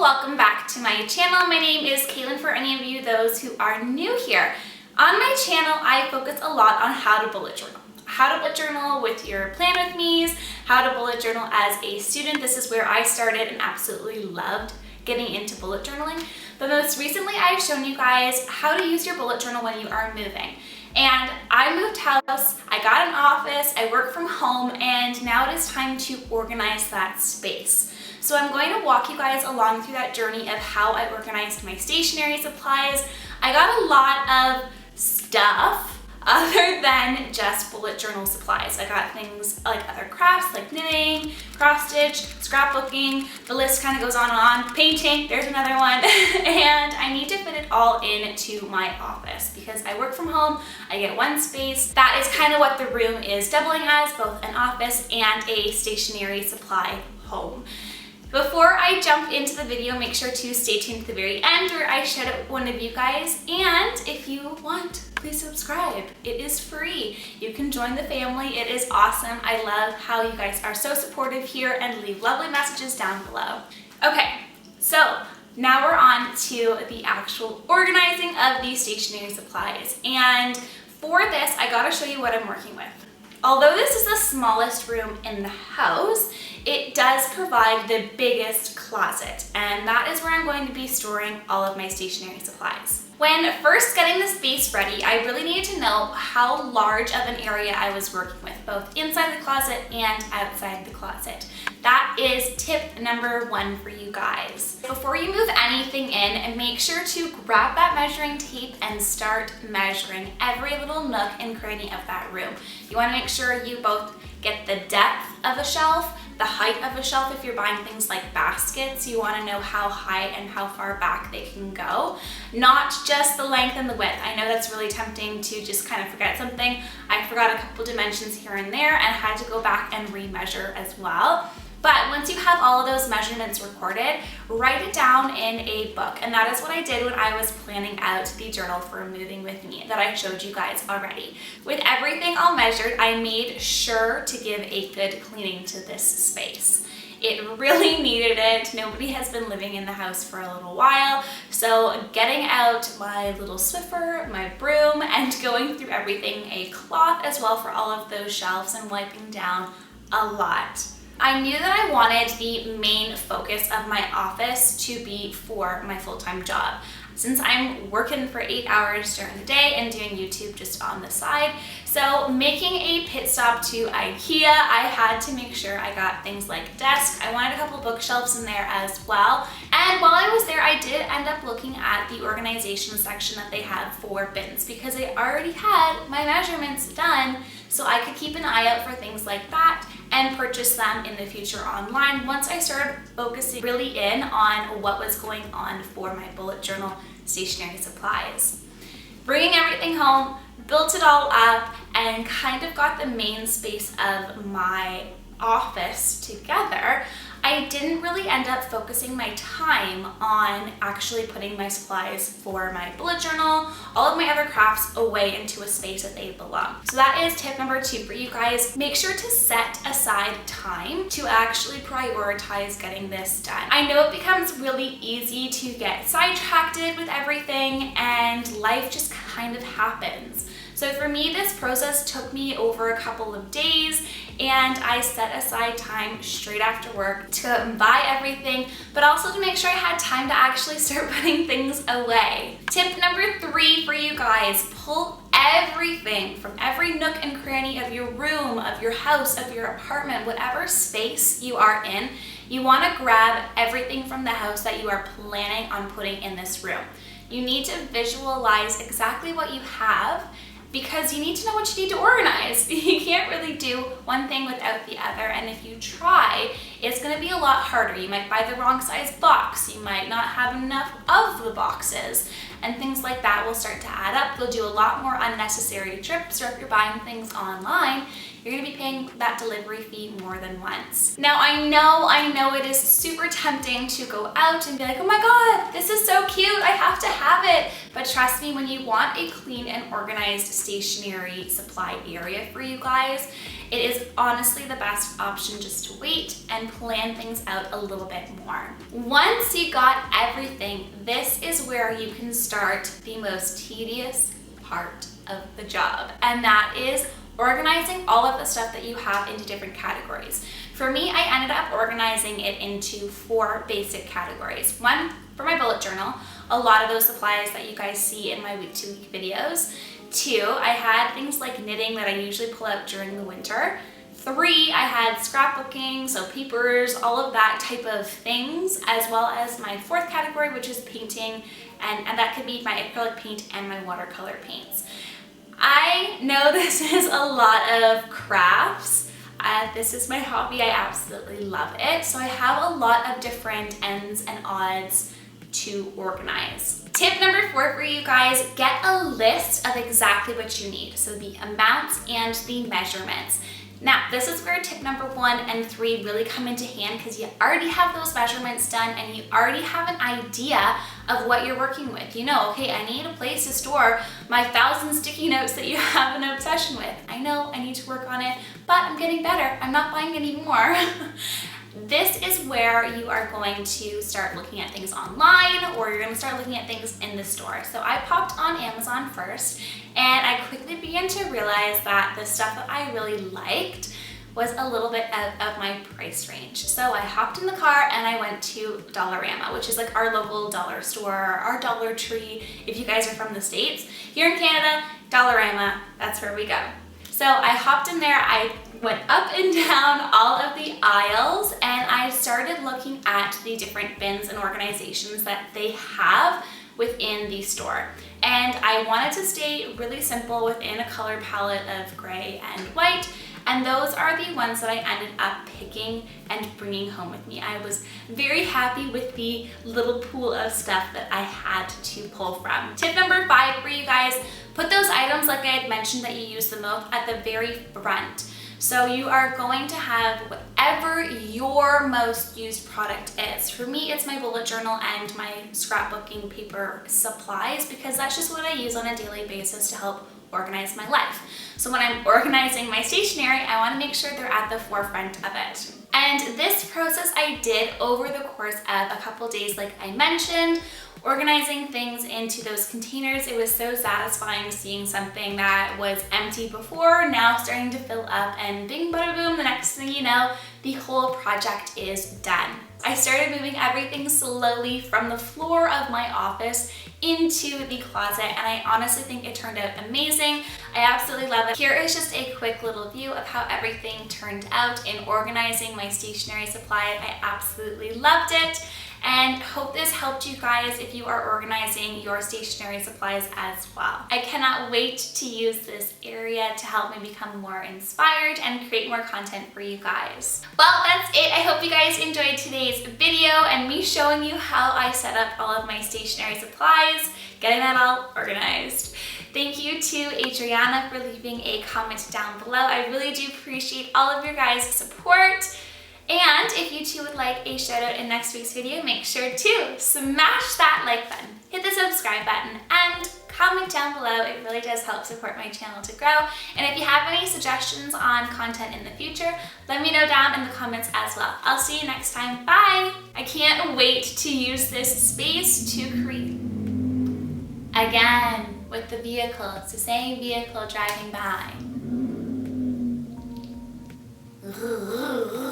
welcome back to my channel. My name is Caitlin for any of you those who are new here. On my channel, I focus a lot on how to bullet journal. How to bullet journal with your plan with me's, how to bullet journal as a student. This is where I started and absolutely loved getting into bullet journaling. But most recently, I've shown you guys how to use your bullet journal when you are moving. And I moved house, I got an office, I work from home, and now it is time to organize that space. So I'm going to walk you guys along through that journey of how I organized my stationery supplies. I got a lot of stuff other than just bullet journal supplies. I got things like other crafts like knitting, cross stitch, scrapbooking, the list kind of goes on and on. Painting, there's another one. And I need to fit it all into my office because I work from home, I get one space. That is kind of what the room is doubling as, both an office and a stationery supply home. Before I jump into the video, make sure to stay tuned to the very end where I shout out one of you guys. And if you want, please subscribe. It is free. You can join the family. It is awesome. I love how you guys are so supportive here and leave lovely messages down below. Okay, so now we're on to the actual organizing of these stationery supplies. And for this, I gotta show you what I'm working with. Although this is the smallest room in the house, it does provide the biggest closet, and that is where I'm going to be storing all of my stationery supplies. When first getting the space ready, I really needed to know how large of an area I was working with, both inside the closet and outside the closet. That is tip number one for you guys. Before you move anything in, make sure to grab that measuring tape and start measuring every little nook and cranny of that room. You want to make sure you both get the depth of a shelf, the height of a shelf. If you're buying things like baskets, you want to know how high and how far back they can go, not just the length and the width. I know that's really tempting to just kind of forget something. I forgot a couple dimensions here and there and had to go back and remeasure as well. But once you have all of those measurements recorded, write it down in a book. And that is what I did when I was planning out the journal for moving with me that I showed you guys already. With everything all measured, I made sure to give a good cleaning to this space. It really needed it. Nobody has been living in the house for a little while. So getting out my little Swiffer, my broom, and going through everything, a cloth as well for all of those shelves, and wiping down a lot. I knew that I wanted the main focus of my office to be for my full-time job. Since I'm working for 8 hours during the day and doing YouTube just on the side, so making a pit stop to IKEA, I had to make sure I got things like a desk. I wanted a couple bookshelves in there as well. And while I was there, I did end up looking at the organization section that they have for bins because I already had my measurements done, so I could keep an eye out for things like that and purchase them in the future online once I started focusing really in on what was going on for my bullet journal stationery supplies. Bringing everything home, built it all up, and kind of got the main space of my office together, I didn't really end up focusing my time on actually putting my supplies for my bullet journal, all of my other crafts away into a space that they belong. So that is tip number 2 for you guys. Make sure to set aside time to actually prioritize getting this done. I know it becomes really easy to get sidetracked with everything and life just kind of happens. So for me, this process took me over a couple of days, and I set aside time straight after work to buy everything, but also to make sure I had time to actually start putting things away. Tip number 3 for you guys, pull everything from every nook and cranny of your room, of your house, of your apartment, whatever space you are in. You want to grab everything from the house that you are planning on putting in this room. You need to visualize exactly what you have, because you need to know what you need to organize. You can't really do one thing without the other, and if you try, it's gonna be a lot harder. You might buy the wrong size box, you might not have enough of the boxes, and things like that will start to add up. You'll do a lot more unnecessary trips, or if you're buying things online, you're gonna be paying that delivery fee more than once. Now I know it is super tempting to go out and be like, oh my God, this is so cute, I have to have it. But trust me, when you want a clean and organized stationery supply area for you guys, it is honestly the best option just to wait and plan things out a little bit more. Once you got everything, this is where you can start the most tedious part of the job, and that is organizing all of the stuff that you have into different categories. For me, I ended up organizing it into 4 basic categories. 1 for my bullet journal, a lot of those supplies that you guys see in my week-to-week videos. 2, I had things like knitting that I usually pull out during the winter. 3, I had scrapbooking, so papers, all of that type of things, as well as my 4th category, which is painting, and that could be my acrylic paint and my watercolor paints. I know this is a lot of crafts. This is my hobby, I absolutely love it. So I have a lot of different ends and odds to organize. Tip number 4 for you guys, get a list of exactly what you need. So the amounts and the measurements. Now, this is where tip number 1 and 3 really come into hand, because you already have those measurements done and you already have an idea of what you're working with. You know, okay, I need a place to store my 1,000 sticky notes that you have an obsession with. I know I need to work on it, but I'm getting better. I'm not buying any more. This is where you are going to start looking at things online, or you're going to start looking at things in the store. So I popped on Amazon first, and I quickly began to realize that the stuff that I really liked was a little bit out of my price range. So I hopped in the car and I went to Dollarama, which is like our local dollar store, our Dollar Tree, if you guys are from the States. Here in Canada, Dollarama, that's where we go. So I hopped in there, I went up and down all of the aisles, and I started looking at the different bins and organizations that they have within the store. And I wanted to stay really simple within a color palette of gray and white, and those are the ones that I ended up picking and bringing home with me. I was very happy with the little pool of stuff that I had to pull from. Tip number 5 for you guys, put those items, like I had mentioned, that you use the most at the very front. So you are going to have whatever your most used product is. For me, it's my bullet journal and my scrapbooking paper supplies, because that's just what I use on a daily basis to help organize my life. So when I'm organizing my stationery, I want to make sure they're at the forefront of it. And this process I did over the course of a couple days, like I mentioned, organizing things into those containers. It was so satisfying seeing something that was empty before now starting to fill up, and bing bada boom, the next thing you know, the whole project is done. I started moving everything slowly from the floor of my office into the closet, and I honestly think it turned out amazing. I absolutely love it. Here is just a quick little view of how everything turned out in organizing my stationery supply. I absolutely loved it, and hope this helped you guys if you are organizing your stationery supplies as well. I cannot wait to use this area to help me become more inspired and create more content for you guys. Well, that's it. I hope you guys enjoyed today's video and me showing you how I set up all of my stationery supplies, getting that all organized. Thank you to Adriana for leaving a comment down below. I really do appreciate all of your guys' support. And if you too would like a shout out in next week's video, make sure to smash that like button, hit the subscribe button, and comment down below. It really does help support my channel to grow. And if you have any suggestions on content in the future, let me know down in the comments as well. I'll see you next time. Bye! I can't wait to use this space to create. Again, with the vehicle, it's the same vehicle driving by. Ooh.